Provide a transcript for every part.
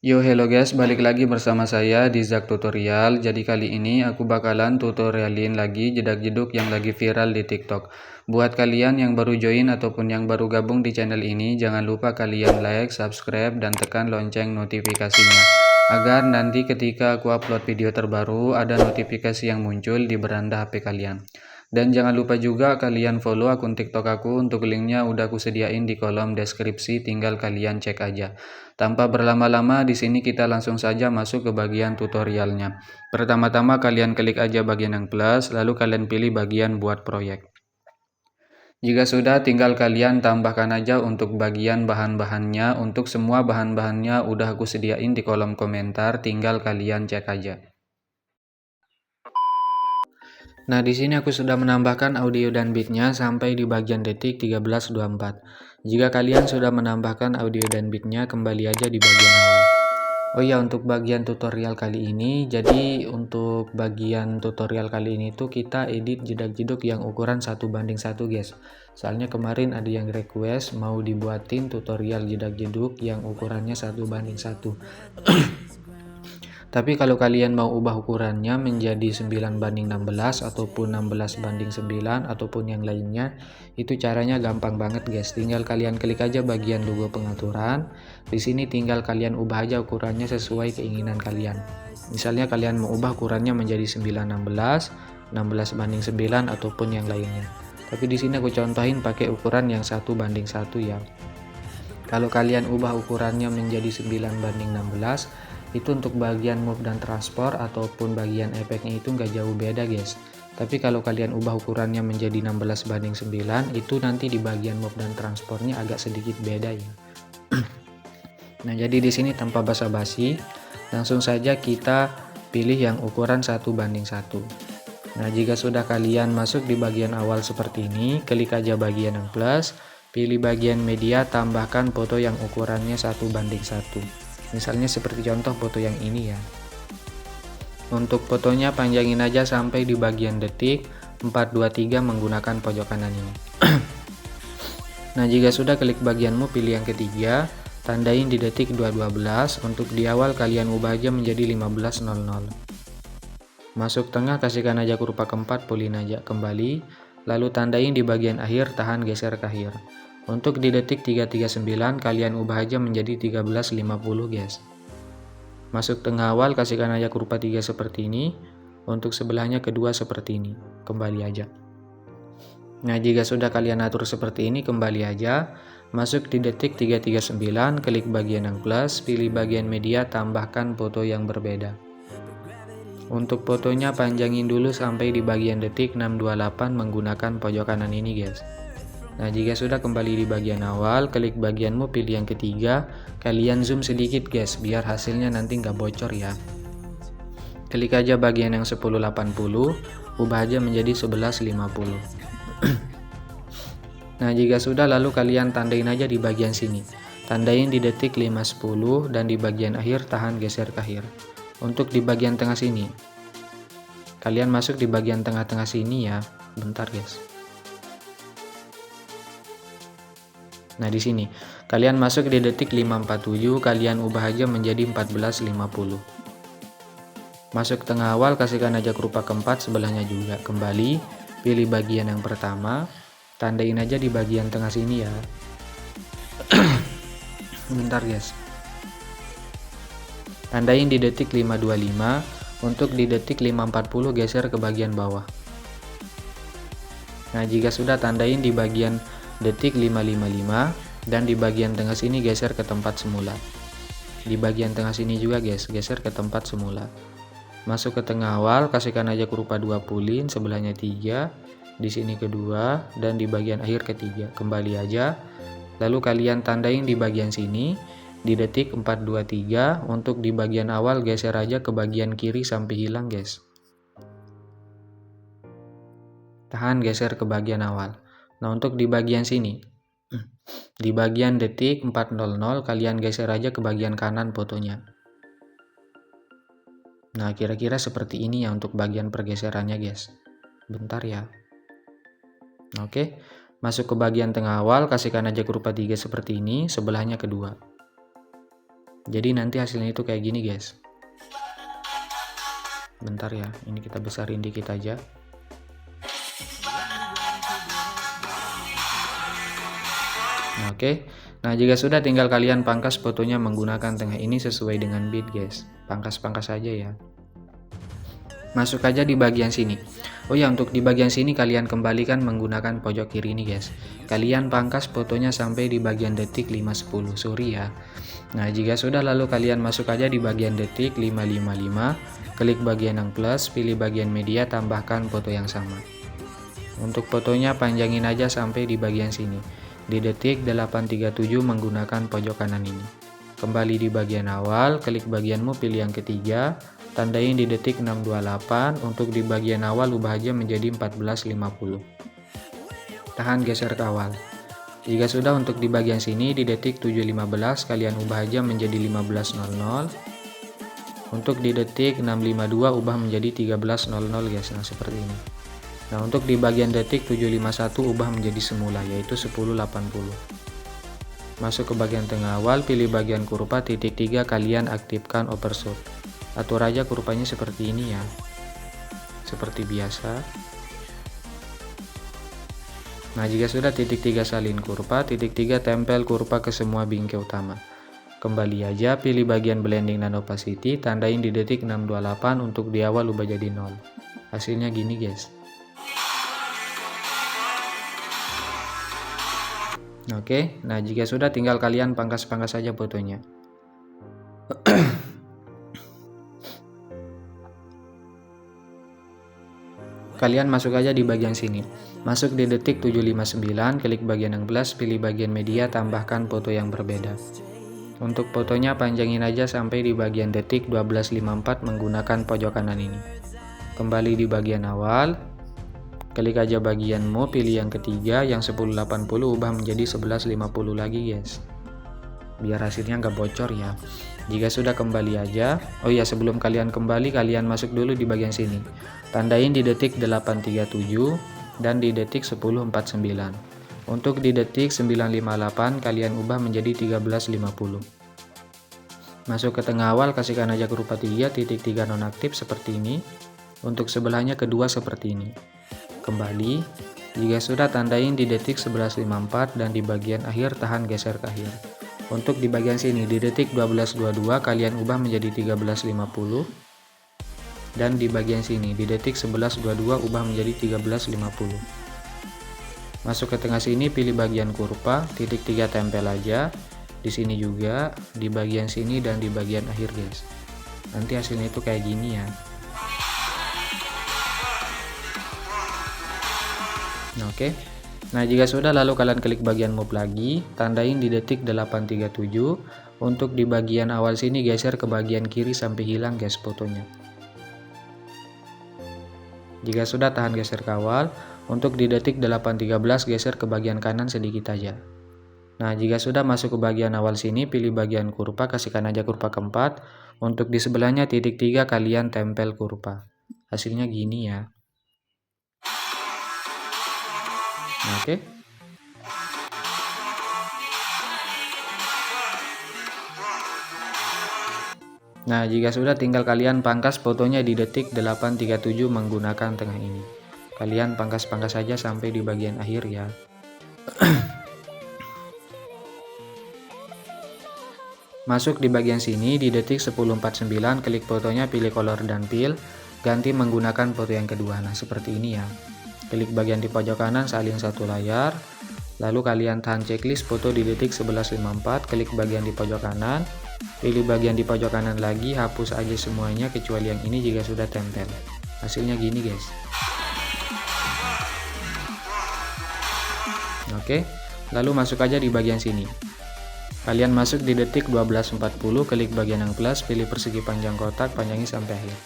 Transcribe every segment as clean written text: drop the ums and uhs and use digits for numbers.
Yo hello guys, balik lagi bersama saya di Zak Tutorial. Jadi kali ini aku bakalan tutorialin lagi jedak-jeduk yang lagi viral di TikTok. Buat kalian yang baru join ataupun yang baru gabung di channel ini, jangan lupa kalian like, subscribe, dan tekan lonceng notifikasinya. Agar nanti ketika aku upload video terbaru, ada notifikasi yang muncul di beranda HP kalian. Dan jangan lupa juga kalian follow akun TikTok aku, untuk linknya udah aku sediain di kolom deskripsi, tinggal kalian cek aja. Tanpa berlama-lama, di sini kita langsung saja masuk ke bagian tutorialnya. Pertama-tama kalian klik aja bagian yang plus, lalu kalian pilih bagian buat proyek. Jika sudah, tinggal kalian tambahkan aja untuk bagian bahan-bahannya. Untuk semua bahan-bahannya udah aku sediain di kolom komentar, tinggal kalian cek aja. Nah, di sini aku sudah menambahkan audio dan beatnya sampai di bagian detik 13.24. Jika kalian sudah menambahkan audio dan beatnya, kembali aja di bagian awal. Oh ya, untuk bagian tutorial kali ini, jadi untuk bagian tutorial kali ini tuh kita edit jedak-jeduk yang ukuran 1:1 guys. Soalnya kemarin ada yang request mau dibuatin tutorial jedak-jeduk yang ukurannya 1:1. Tapi kalau kalian mau ubah ukurannya menjadi 9:16 ataupun 16:9 ataupun yang lainnya, itu caranya gampang banget guys. Tinggal kalian klik aja bagian logo pengaturan. Di sini tinggal kalian ubah aja ukurannya sesuai keinginan kalian. Misalnya kalian mau ubah ukurannya menjadi 9:16, 16:9 ataupun yang lainnya. Tapi di sini aku contohin pakai ukuran yang 1:1 ya. Kalau kalian ubah ukurannya menjadi 9:16, itu untuk bagian move dan transport ataupun bagian efeknya itu nggak jauh beda guys. Tapi kalau kalian ubah ukurannya menjadi 16:9, itu nanti di bagian move dan transportnya agak sedikit beda ya. Nah, jadi di sini tanpa basa-basi, langsung saja kita pilih yang ukuran 1:1. Nah, jika sudah kalian masuk di bagian awal seperti ini, klik aja bagian yang plus, pilih bagian media, tambahkan foto yang ukurannya 1:1. Misalnya seperti contoh foto yang ini ya. Untuk fotonya panjangin aja sampai di bagian detik 423 menggunakan pojok kanan ini. Nah, jika sudah, klik bagianmu, pilih yang ketiga, tandain di detik 212. Untuk di awal kalian ubah aja menjadi 15.00. Masuk tengah, kasihkan aja kurva keempat, pulin aja kembali, lalu tandain di bagian akhir, tahan geser ke akhir. Untuk di detik 339 kalian ubah aja menjadi 13.50 guys. Masuk tengah awal, kasihkan aja kurva 3 seperti ini. Untuk sebelahnya kedua seperti ini, kembali aja. Nah, jika sudah kalian atur seperti ini, kembali aja. Masuk di detik 339, klik bagian yang plus, pilih bagian media, tambahkan foto yang berbeda. Untuk fotonya panjangin dulu sampai di bagian detik 628 menggunakan pojok kanan ini guys. Nah, jika sudah, kembali di bagian awal, klik bagianmu, pilih yang ketiga, kalian zoom sedikit guys, biar hasilnya nanti nggak bocor ya. Klik aja bagian yang 1080, ubah aja menjadi 1150. Nah, jika sudah, lalu kalian tandain aja di bagian sini. Tandain di detik 510 dan di bagian akhir tahan geser ke akhir. Untuk di bagian tengah sini, kalian masuk di bagian tengah-tengah sini ya. Bentar guys. Nah, di sini kalian masuk di detik 547, kalian ubah aja menjadi 14.50. Masuk tengah awal, kasihkan aja kurva keempat, sebelahnya juga kembali, pilih bagian yang pertama, tandain aja di bagian tengah sini ya. Bentar guys. Tandain di detik 525, untuk di detik 540 geser ke bagian bawah. Nah, jika sudah, tandain di bagian detik 555 dan di bagian tengah sini geser ke tempat semula. Di bagian tengah sini juga guys, geser ke tempat semula. Masuk ke tengah awal, kasihkan aja kurva 2 pulin, sebelahnya 3, di sini kedua, dan di bagian akhir ketiga. Kembali aja. Lalu kalian tandain di bagian sini di detik 423. Untuk di bagian awal geser aja ke bagian kiri sampai hilang guys. Tahan geser ke bagian awal. Nah, untuk di bagian sini, di bagian detik 400 kalian geser aja ke bagian kanan fotonya. Nah, kira-kira seperti ini ya untuk bagian pergeserannya guys. Bentar ya. Oke, masuk ke bagian tengah awal, kasihkan aja kurva 3 seperti ini, sebelahnya kedua. Jadi nanti hasilnya itu kayak gini guys. Bentar ya, ini kita besarin dikit aja. Oke. Nah, jika sudah tinggal kalian pangkas fotonya menggunakan tengah ini sesuai dengan bit guys. Pangkas-pangkas aja ya. Masuk aja di bagian sini. Oh ya, untuk di bagian sini kalian kembalikan menggunakan pojok kiri ini guys. Kalian pangkas fotonya sampai di bagian detik 510, sorry ya. Nah, jika sudah lalu kalian masuk aja di bagian detik 555, klik bagian yang plus, pilih bagian media, tambahkan foto yang sama. Untuk fotonya panjangin aja sampai di bagian sini. Di detik 837 menggunakan pojok kanan ini. Kembali di bagian awal, klik bagianmu, pilih yang ketiga, tandain di detik 628, untuk di bagian awal ubah aja menjadi 1450. Tahan, geser ke awal. Jika sudah, untuk di bagian sini di detik 715 kalian ubah aja menjadi 1500. Untuk di detik 652 ubah menjadi 1300 guys. Nah, seperti ini. Nah, untuk di bagian detik 751 ubah menjadi semula, yaitu 1080. Masuk ke bagian tengah awal, pilih bagian kurva titik 3, kalian aktifkan overshoot. Atur aja kurvanya seperti ini ya, seperti biasa. Nah, jika sudah titik 3 salin kurva, titik 3 tempel kurva ke semua bingkai utama. Kembali aja, pilih bagian blending dan opacity, tandain di detik 628, untuk di awal ubah jadi 0. Hasilnya gini guys. Oke, nah jika sudah tinggal kalian pangkas-pangkas saja fotonya. Kalian masuk aja di bagian sini. Masuk di detik 759, klik bagian yang plus, pilih bagian media, tambahkan foto yang berbeda. Untuk fotonya panjangin aja sampai di bagian detik 1254 menggunakan pojok kanan ini. Kembali di bagian awal, klik aja bagianmu, pilih yang ketiga, yang 1080 ubah menjadi 1150 lagi guys. Biar hasilnya nggak bocor ya. Jika sudah, kembali aja. Oh ya, sebelum kalian kembali, kalian masuk dulu di bagian sini. Tandain di detik 837 dan di detik 1049. Untuk di detik 958 kalian ubah menjadi 1350. Masuk ke tengah awal, kasihkan aja kurva 3, titik 3 nonaktif seperti ini. Untuk sebelahnya kedua seperti ini. Kembali. Jika sudah, tandain di detik 1154 dan di bagian akhir tahan, geser ke akhir. Untuk di bagian sini di detik 1222 kalian ubah menjadi 1350, dan di bagian sini di detik 1122 ubah menjadi 1350. Masuk ke tengah sini, pilih bagian kurva, titik 3 tempel aja. Di sini juga, di bagian sini dan di bagian akhir guys. Nanti hasilnya itu kayak gini ya. Oke. Nah, jika sudah lalu kalian klik bagian move lagi, tandain di detik 837. Untuk di bagian awal sini geser ke bagian kiri sampai hilang guys fotonya. Jika sudah, tahan, geser ke awal. Untuk di detik 813 geser ke bagian kanan sedikit aja. Nah, jika sudah masuk ke bagian awal sini, pilih bagian kurva, kasihkan aja kurva keempat. Untuk di sebelahnya titik 3 kalian tempel kurva. Hasilnya gini ya. Oke. Nah, jika sudah tinggal kalian pangkas fotonya di detik 837 menggunakan tengah ini. Kalian pangkas-pangkas saja sampai di bagian akhir ya. Masuk di bagian sini di detik 1049, klik fotonya, pilih color dan fill, ganti menggunakan foto yang kedua. Nah, seperti ini ya. Klik bagian di pojok kanan, salin satu layar. Lalu kalian tahan checklist foto di detik 1154, klik bagian di pojok kanan. Pilih bagian di pojok kanan lagi, hapus aja semuanya kecuali yang ini jika sudah tempel. Hasilnya gini guys. Oke, lalu masuk aja di bagian sini. Kalian masuk di detik 1240, klik bagian yang plus, pilih persegi panjang kotak, panjangi sampai akhir.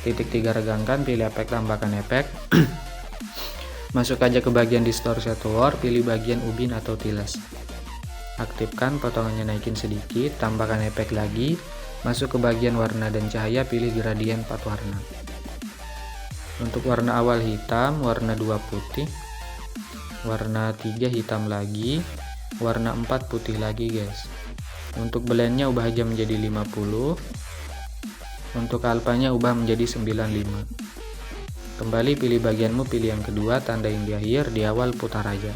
Titik 3 regangkan, pilih efek, tambahkan efek. Masuk aja ke bagian distorsi atau war, pilih bagian ubin atau tiles. Aktifkan, potongannya naikin sedikit, tambahkan efek lagi. Masuk ke bagian warna dan cahaya, pilih gradien 4 warna. Untuk warna awal hitam, warna 2 putih, warna 3 hitam lagi, warna 4 putih lagi guys. Untuk blendnya ubah aja menjadi 50. Untuk alfanya ubah menjadi 95. Kembali pilih bagianmu, pilih yang kedua, tandain di akhir, di awal putar aja.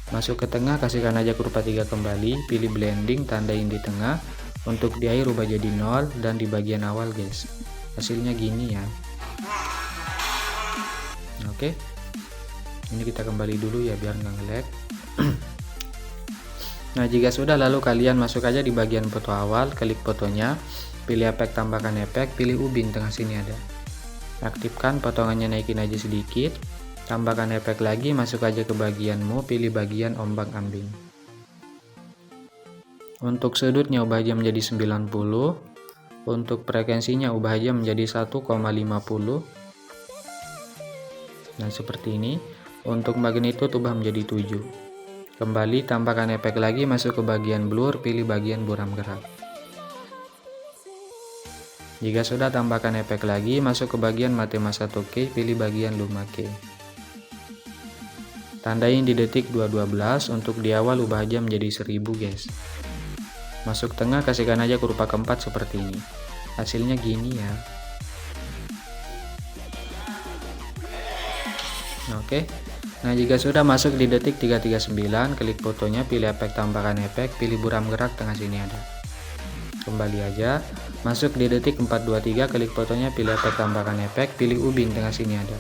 Masuk ke tengah, kasihkan aja kurva 3 kembali, pilih blending, tandain di tengah. Untuk di akhir ubah jadi 0 dan di bagian awal guys. Hasilnya gini ya. Oke. Ini kita kembali dulu ya biar nggak nge-lag. Nah, jika sudah, lalu kalian masuk aja di bagian foto awal, klik fotonya, pilih efek, tambahkan efek, pilih ubin tengah sini ada. Aktifkan, potongannya naikin aja sedikit, tambahkan efek lagi, masuk aja ke bagianmu, pilih bagian ombang-ambing. Untuk sudutnya ubah aja menjadi 90, untuk frekuensinya ubah aja menjadi 1,50. Nah, seperti ini. Untuk magnitude ubah menjadi 7. Kembali tambahkan efek lagi, masuk ke bagian blur, pilih bagian buram gerak. Jika sudah, tambahkan efek lagi, masuk ke bagian mate masa toke, pilih bagian luma key. Tandain di detik 212, untuk di awal ubah aja menjadi 1000 guys. Masuk tengah, kasihkan aja kurva keempat seperti ini. Hasilnya gini ya. Oke. Nah, jika sudah, masuk di detik 339, klik fotonya, pilih efek, tambahkan efek, pilih buram gerak tengah sini ada. Kembali aja, masuk di detik 423, klik fotonya, pilih efek, tambahkan efek, pilih ubin tengah sini ada.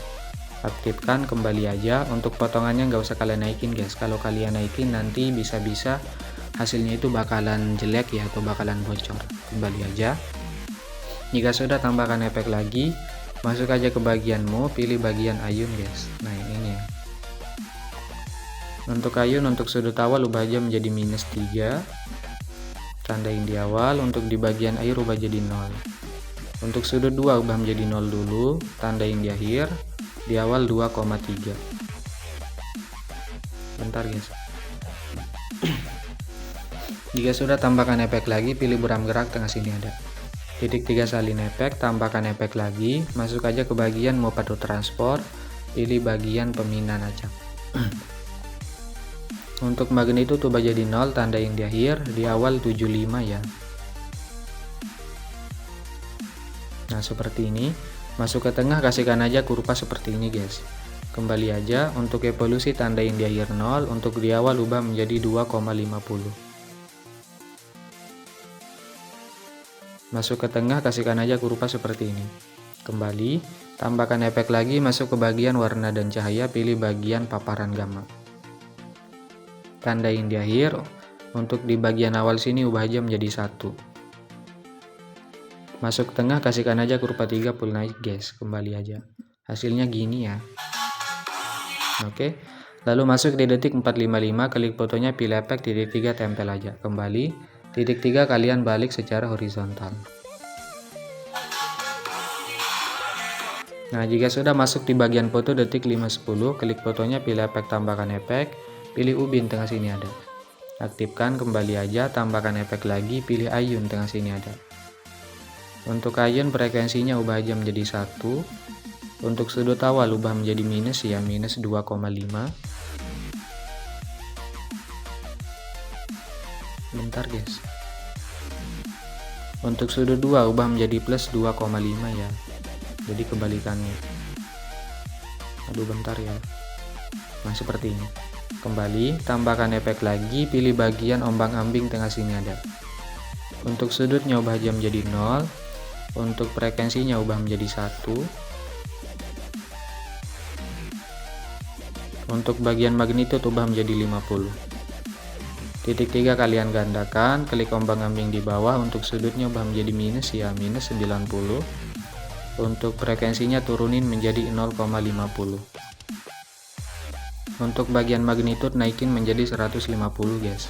Aktifkan, kembali aja. Untuk potongannya nggak usah kalian naikin guys. Kalau kalian naikin nanti bisa-bisa hasilnya itu bakalan jelek ya, atau bakalan bocor. Kembali aja. Jika sudah, tambahkan efek lagi, masuk aja ke bagianmu, pilih bagian ayun guys. Nah, ini ya. Untuk ayun, untuk sudut awal ubah aja menjadi -3, tandain di awal. Untuk di bagian akhir ubah jadi 0. Untuk sudut 2 ubah menjadi 0 dulu, tandain di akhir, di awal 2,3. Bentar guys. Jika sudah, tambahkan efek lagi, pilih buram gerak tengah sini ada. Titik 3 salin efek, tambahkan efek lagi, masuk aja ke bagian mode auto transport, pilih bagian pemindaan acak. Untuk magnitude ubah jadi 0, tandain di akhir, di awal 75 ya. Nah, seperti ini. Masuk ke tengah, kasihkan aja kurva seperti ini guys. Kembali aja, untuk evolusi tandain di akhir 0, untuk di awal ubah menjadi 2,50. Masuk ke tengah, kasihkan aja kurva seperti ini. Kembali, tambahkan efek lagi, masuk ke bagian warna dan cahaya, pilih bagian paparan gamma. Tandain di akhir, untuk di bagian awal sini ubah aja menjadi 1. Masuk tengah, kasihkan aja kurva 3 full naik guys. Kembali aja. Hasilnya gini ya. Oke. Lalu masuk di detik 455, klik fotonya, pilih efek, titik 3 tempel aja. Kembali, titik 3 kalian balik secara horizontal. Nah, jika sudah, masuk di bagian foto detik 510, klik fotonya, pilih efek, tambahkan efek, pilih ubin tengah sini ada. Aktifkan, kembali aja, tambahkan efek lagi, pilih ayun tengah sini ada. Untuk ayun, frekuensinya ubah aja menjadi 1. Untuk sudut awal ubah menjadi minus ya, minus 2,5. Bentar guys. Untuk sudut 2 ubah menjadi plus 2,5 ya. Jadi kebalikannya. Aduh, bentar ya. Nah, seperti ini. Kembali, tambahkan efek lagi, pilih bagian ombang-ambing tengah sini ada. Untuk sudutnya ubah aja menjadi 0. Untuk frekuensinya ubah menjadi 1. Untuk bagian magnitude ubah menjadi 50. Titik 3 kalian gandakan, klik ombang-ambing di bawah. Untuk sudutnya ubah menjadi minus ya, minus 90. Untuk frekuensinya turunin menjadi 0,50. Untuk bagian magnitude naikin menjadi 150 guys.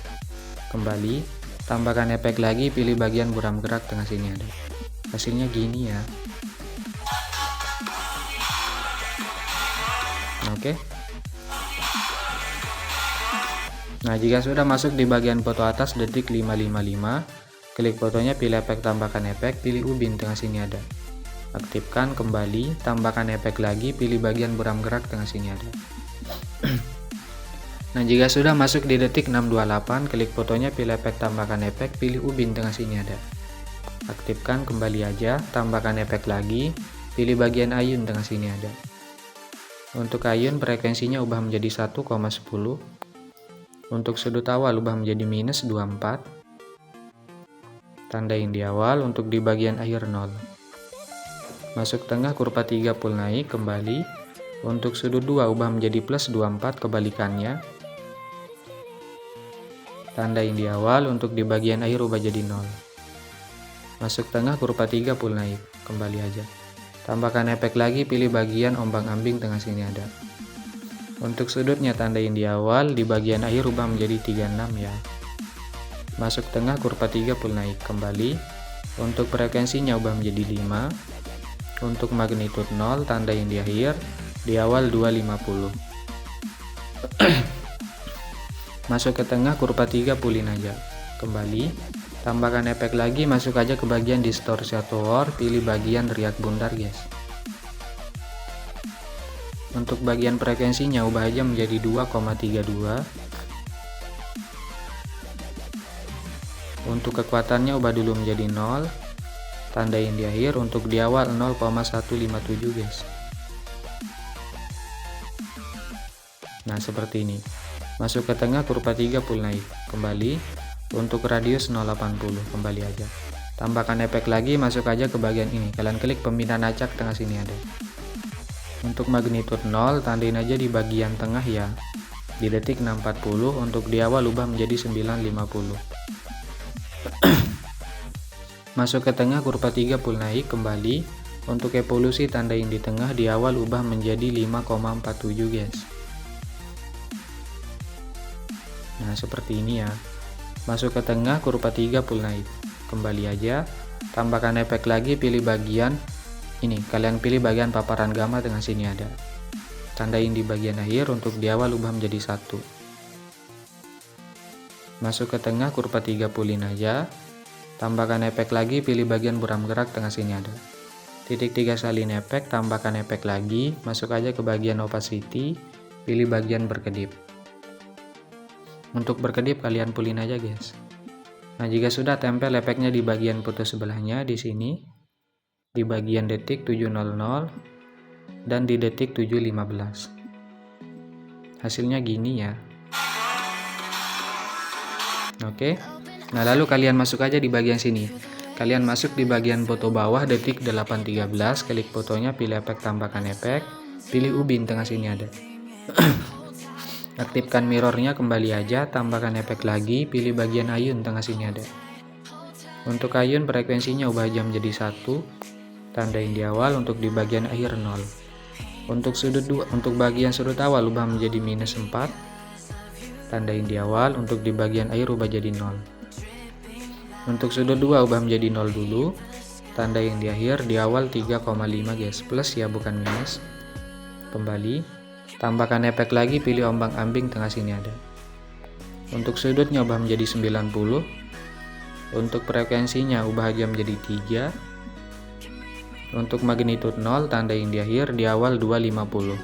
Kembali, tambahkan efek lagi, pilih bagian buram gerak tengah sini ada. Hasilnya gini ya. Oke. Nah, jika sudah, masuk di bagian foto atas detik 555, klik fotonya, pilih efek, tambahkan efek, pilih ubin tengah sini ada. Aktifkan, kembali, tambahkan efek lagi, pilih bagian buram gerak tengah sini ada. Nah, jika sudah masuk di detik 628, klik fotonya, pilih efek, tambahkan efek, pilih ubin tengah sini ada. Aktifkan, kembali aja, tambahkan efek lagi, pilih bagian ayun tengah sini ada. Untuk ayun frekuensinya ubah menjadi 1,10. Untuk sudut awal ubah menjadi -24. Tandain di awal, untuk di bagian akhir 0. Masuk tengah kurva 3 full naik, kembali. Untuk sudut 2 ubah menjadi +24, kebalikannya. Tandain di awal, untuk di bagian akhir ubah jadi 0. Masuk tengah kurva 3 full naik, kembali aja. Tambahkan efek lagi, pilih bagian ombang-ambing tengah sini ada. Untuk sudutnya tandain di awal, di bagian akhir ubah menjadi 36 ya. Masuk tengah kurva 3 full naik, kembali. Untuk frekuensinya ubah menjadi 5. Untuk magnitude 0, tandain di akhir, di awal 250. Masuk ke tengah kurva 3 fullin aja, kembali. Tambahkan efek lagi, masuk aja ke bagian distorsi atau war, pilih bagian riak bundar guys. Untuk bagian frekuensinya ubah aja menjadi 2,32. Untuk kekuatannya ubah dulu menjadi 0. Tandain di akhir, untuk di awal 0,157 guys. Nah, seperti ini. Masuk ke tengah kurva 3 full naik, kembali. Untuk radius 0,80, kembali aja. Tambahkan efek lagi, masuk aja ke bagian ini. Kalian klik pembinaan acak tengah sini ada. Untuk magnitude 0, tandain aja di bagian tengah ya. Di detik 640, untuk di awal ubah menjadi 950. Masuk ke tengah kurva 3 full naik, kembali. Untuk evolusi tandain di tengah, di awal ubah menjadi 5,47 guys. Nah, seperti ini ya. Masuk ke tengah kurva 3 full naik, kembali aja. Tambahkan efek lagi, pilih bagian ini. Kalian pilih bagian paparan gamma tengah sini ada. Tandain di bagian akhir, untuk di awal ubah menjadi 1. Masuk ke tengah kurva 3 fullin aja. Tambahkan efek lagi, pilih bagian buram gerak tengah sini ada. Titik 3 salin efek, tambahkan efek lagi. Masuk aja ke bagian opacity, pilih bagian berkedip. Untuk berkedip kalian fullin aja guys. Nah, jika sudah, tempel efeknya di bagian foto sebelahnya di sini, di bagian detik 700 dan di detik 715. Hasilnya gini ya. Oke. Nah, lalu kalian masuk aja di bagian sini. Kalian masuk di bagian foto bawah detik 813, klik fotonya, pilih efek, tambahkan efek, pilih ubin tengah sini ada. Aktifkan mirrornya, kembali aja, tambahkan efek lagi, pilih bagian ayun tengah sini ada. Untuk ayun frekuensinya ubah aja menjadi 1. Tandain di awal, untuk di bagian akhir 0. Untuk sudut 2, untuk bagian sudut awal ubah menjadi -4. Tandain di awal, untuk di bagian akhir ubah jadi 0. Untuk sudut 2 ubah menjadi 0 dulu. Tandain di akhir, di awal 3,5 guys, plus ya bukan minus. Kembali. Tambahkan efek lagi, pilih ombang-ambing tengah sini ada. Untuk sudutnya ubah menjadi 90. Untuk frekuensinya ubah aja menjadi 3. Untuk magnitude 0, tandain di akhir, di awal 250.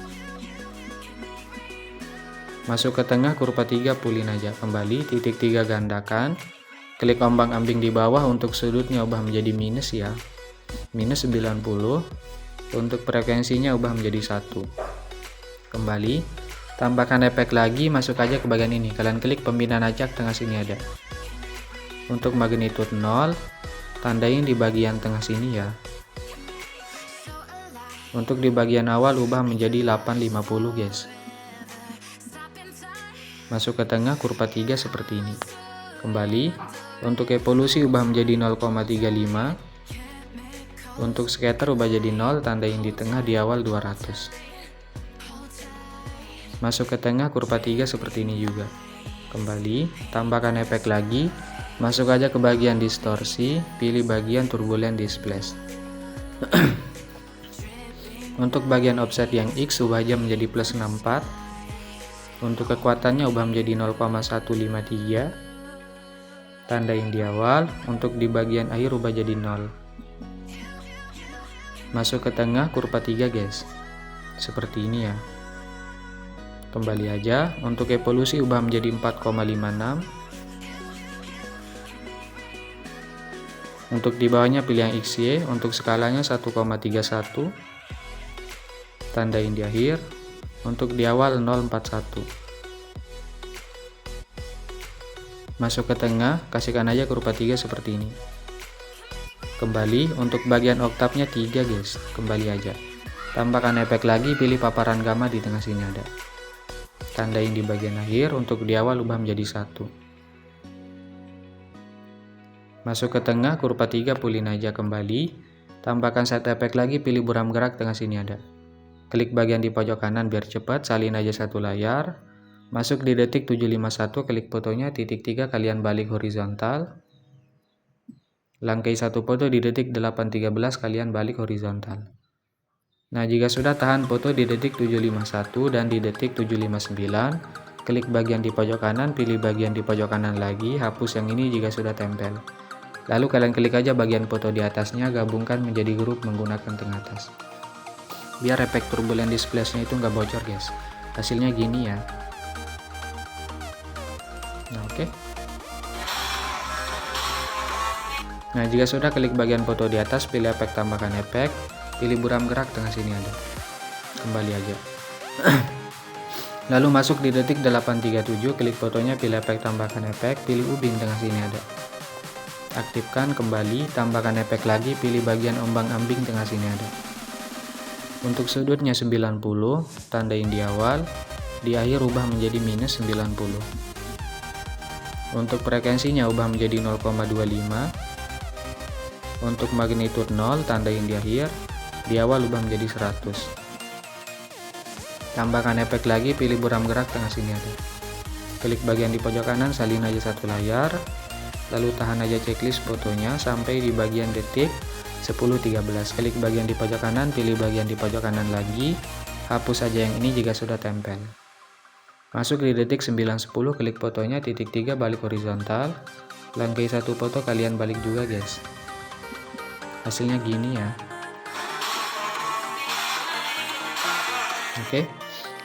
Masuk ke tengah kurva 3 fullin aja, kembali. Titik 3 gandakan. Klik ombang-ambing di bawah, untuk sudutnya ubah menjadi minus ya. -90. Untuk frekuensinya ubah menjadi 1. Kembali, tambahkan efek lagi, masuk aja ke bagian ini. Kalian klik pembinaan acak tengah sini ada. Untuk magnitude 0, tandain di bagian tengah sini ya. Untuk di bagian awal ubah menjadi 850 guys. Masuk ke tengah kurva 3 seperti ini. Kembali, untuk evolusi ubah menjadi 0,35. Untuk scatter ubah jadi 0, tandain di tengah, di awal 200. Masuk ke tengah kurva 3 seperti ini juga. Kembali, tambahkan efek lagi, masuk aja ke bagian distorsi, pilih bagian turbulent displace. Untuk bagian offset yang X ubah aja menjadi +64. Untuk kekuatannya ubah menjadi 0,153. Tandain di awal, untuk di bagian akhir ubah jadi 0. Masuk ke tengah kurva 3 guys. Seperti ini ya. Kembali aja. Untuk evolusi ubah menjadi 4,56. Untuk di bawahnya pilih yang XY. Untuk skalanya 1,31. Tandain di akhir. Untuk di awal 041. Masuk ke tengah, kasihkan aja ke rupa 3 seperti ini. Kembali, untuk bagian oktavnya 3 guys. Kembali aja. Tambahkan efek lagi, pilih paparan gamma di tengah sini ada. Tandain di bagian akhir. Untuk di awal ubah menjadi 1. Masuk ke tengah, kurva 3 pulin aja kembali. Tambahkan satu efek lagi, pilih buram gerak tengah sini ada. Klik bagian di pojok kanan biar cepat, salin aja satu layar. Masuk di detik 751, klik fotonya, titik 3 kalian balik horizontal. Langkai satu foto di detik 813 kalian balik horizontal. Nah, jika sudah tahan foto di detik 751 dan di detik 759, klik bagian di pojok kanan, pilih bagian di pojok kanan lagi, hapus yang ini jika sudah tempel. Lalu kalian klik aja bagian foto di atasnya, gabungkan menjadi grup menggunakan tengah atas. Biar efek turbulent displace-nya itu nggak bocor guys. Hasilnya gini ya. Nah, oke. Nah, jika sudah, klik bagian foto di atas, pilih efek tambahkan efek, pilih buram gerak tengah sini ada. Kembali aja. Lalu masuk di detik 837, klik fotonya, pilih efek tambahkan efek, pilih ubin tengah sini ada. Aktifkan kembali, tambahkan efek lagi, pilih bagian ombang-ambing tengah sini ada. Untuk sudutnya 90, tandain di awal, di akhir ubah menjadi minus 90. Untuk frekuensinya ubah menjadi 0,25. Untuk magnitude 0, tandain di akhir, di awal ubah menjadi 100. Tambahkan efek lagi, pilih buram gerak tengah sini ada. Klik bagian di pojok kanan, salin aja satu layar. Lalu tahan aja checklist fotonya sampai di bagian detik 10.13. Klik bagian di pojok kanan, pilih bagian di pojok kanan lagi. Hapus aja yang ini jika sudah tempel. Masuk di detik 9.10, klik fotonya, titik 3 balik horizontal. Langkai satu foto kalian balik juga guys. Hasilnya gini ya. Oke.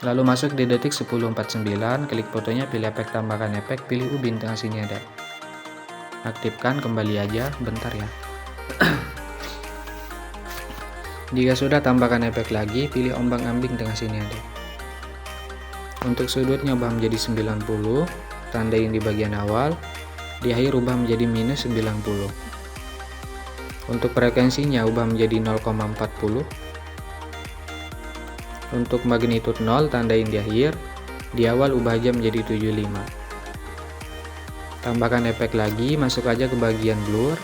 Lalu masuk di detik 10.49, klik fotonya, pilih efek tambahkan efek, pilih ubin tengah sini ada. Aktifkan kembali aja, bentar ya. Jika sudah, tambahkan efek lagi, pilih ombang-ambing tengah sini ada. Untuk sudutnya ubah menjadi 90, tandain di bagian awal, di akhir ubah menjadi minus 90. Untuk frekuensinya ubah menjadi 0,40. Untuk magnitude 0, tandain di akhir, di awal ubah aja menjadi 75. Tambahkan efek lagi, masuk aja ke bagian blur.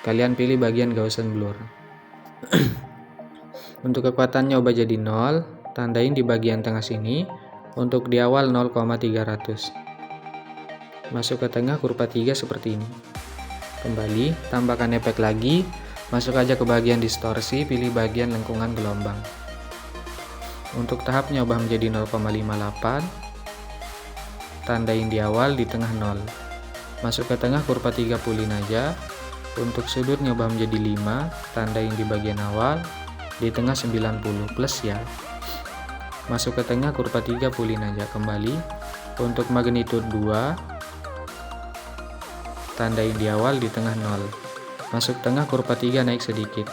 Kalian pilih bagian Gaussian blur. Untuk kekuatannya ubah jadi 0, tandain di bagian tengah sini. Untuk di awal 0,300. Masuk ke tengah kurva 3 seperti ini. Kembali, tambahkan efek lagi, masuk aja ke bagian distorsi, pilih bagian lengkungan gelombang. Untuk tahapnya ubah menjadi 0,58. Tandain di awal, di tengah 0. Masuk ke tengah kurva 3 pulin aja. Untuk sudutnya ubah menjadi 5, tandain di bagian awal, di tengah 90 plus ya. Masuk ke tengah kurva 3 pulin aja kembali. Untuk magnitude 2, tandain di awal, di tengah 0. Masuk tengah kurva 3 naik sedikit.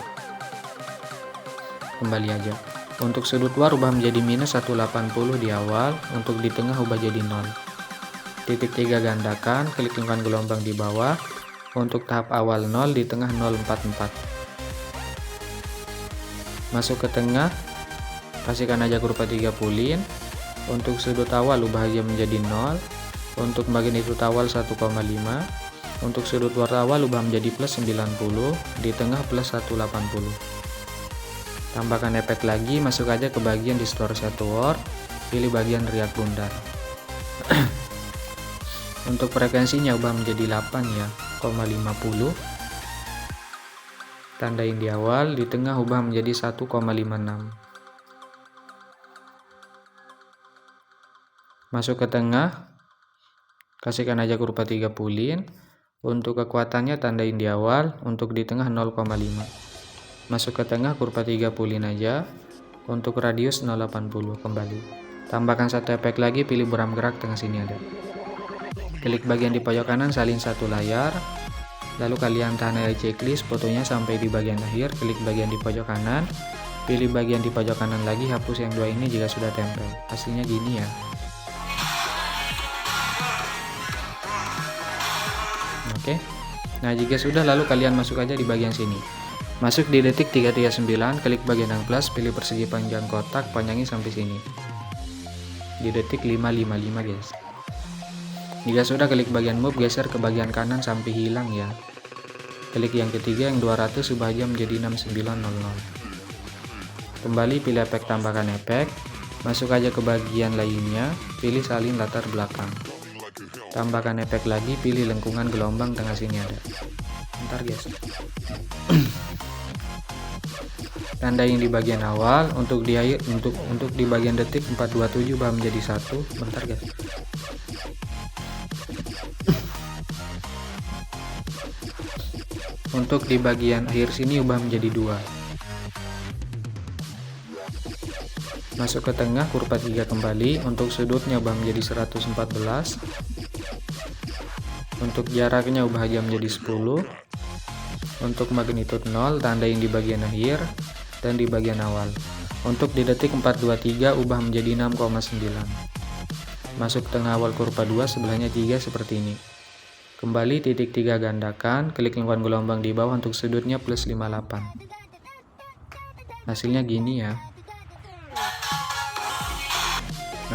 Kembali aja. Untuk sudut luar ubah menjadi minus 180 di awal, untuk di tengah ubah jadi 0. Titik 3 gandakan, klik lingkaran gelombang di bawah. Untuk tahap awal 0, di tengah 044. Masuk ke tengah, kasihkan aja kurva 3 pulin. Untuk sudut awal ubah aja menjadi 0. Untuk magnitude awal 1,5. Untuk sudut luar awal ubah menjadi plus 90, di tengah plus 180. Tambahkan efek lagi, masuk aja ke bagian distorsi outward, pilih bagian riak bundar. Untuk frekuensinya ubah menjadi 8 ya, 0,50. Tandain di awal, di tengah ubah menjadi 1,56. Masuk ke tengah, kasihkan aja kurva 3 pulin. Untuk kekuatannya tandain di awal, untuk di tengah 0,5. Masuk ke tengah kurva 3 pulin aja. Untuk radius 0,80 kembali. Tambahkan satu efek lagi, pilih buram gerak, tengah sini ada. Klik bagian di pojok kanan, salin satu layar. Lalu kalian tahan aja checklist fotonya sampai di bagian akhir. Klik bagian di pojok kanan, pilih bagian di pojok kanan lagi, hapus yang dua ini jika sudah tempel. Hasilnya gini ya. Oke. Nah, jika sudah, lalu kalian masuk aja di bagian sini. Masuk di detik 339, klik bagian yang plus, pilih persegi panjang kotak, panjangin sampai sini. Di detik 555, guys. Jika sudah, klik bagian move, geser ke bagian kanan sampai hilang ya. Klik yang ketiga, yang 200, ubah aja menjadi 6900. Kembali pilih efek, tambahkan efek. Masuk aja ke bagian lainnya, pilih salin latar belakang. Tambahkan efek lagi, pilih lengkungan gelombang, tengah sini ada. Bentar guys. Tandain di bagian awal, untuk di bagian detik 427 ubah menjadi 1. Bentar guys. Untuk di bagian akhir sini ubah menjadi 2. Masuk ke tengah, kurva 3 kembali. Untuk sudutnya ubah menjadi 114. Untuk jaraknya ubah aja menjadi 10. Untuk magnitude 0, tandain di bagian akhir dan di bagian awal. Untuk di detik 423 ubah menjadi 6,9. Masuk tengah awal kurva 2, sebelahnya 3 seperti ini. Kembali titik 3 gandakan, klik lingkaran gelombang di bawah, untuk sudutnya plus 58. Hasilnya gini ya.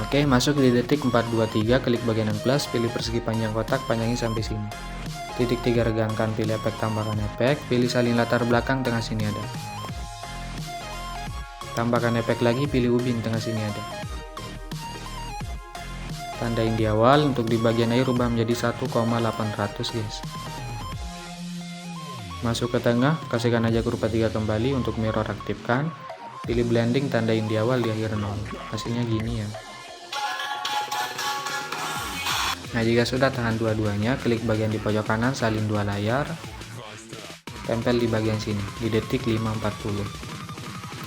Oke, masuk di detik 423, klik bagian yang plus, pilih persegi panjang kotak, panjangin sampai sini. Titik 3 regangkan, pilih efek, tambahkan efek, pilih salin latar belakang, tengah sini ada. Tambahkan efek lagi, pilih ubin, tengah sini ada. Tandain di awal, untuk di bagian akhir ubah menjadi 1,800 guys. Masuk ke tengah, kasihkan aja kurva 3 kembali, untuk mirror aktifkan, pilih blending, tandain di awal, di akhir 0. Hasilnya gini ya. Nah, jika sudah, tahan dua-duanya, klik bagian di pojok kanan, salin 2 layar, tempel di bagian sini di detik 540.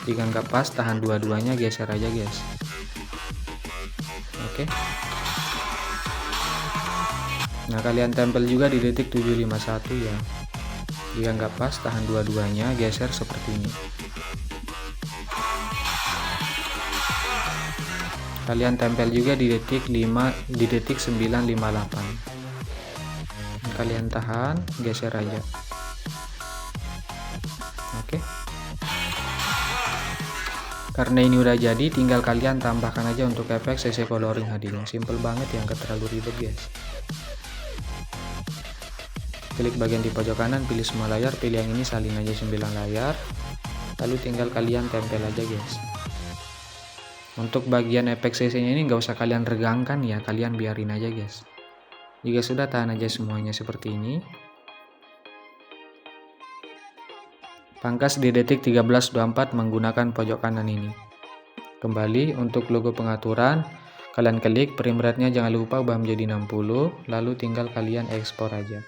Jika nggak pas, tahan dua-duanya, geser aja guys. Oke. Nah, kalian tempel juga di detik 751 ya. Jika nggak pas, tahan dua-duanya, geser seperti ini. Kalian tempel juga di detik 958. Kalian tahan, geser aja. Oke. Karena ini udah jadi, tinggal kalian tambahkan aja untuk efek CC coloring HD-nya. Simple banget ya, nggak terlalu ribet guys. Klik bagian di pojok kanan, pilih semua layar, pilih yang ini, salin aja 9 layar. Lalu tinggal kalian tempel aja guys. Untuk bagian efek CC nya ini nggak usah kalian regangkan ya, kalian biarin aja guys. Jika sudah, tahan aja semuanya seperti ini. Pangkas di detik 1324 menggunakan pojok kanan ini. Kembali untuk logo pengaturan, kalian klik frame rate-nya, jangan lupa ubah menjadi 60, lalu tinggal kalian ekspor aja.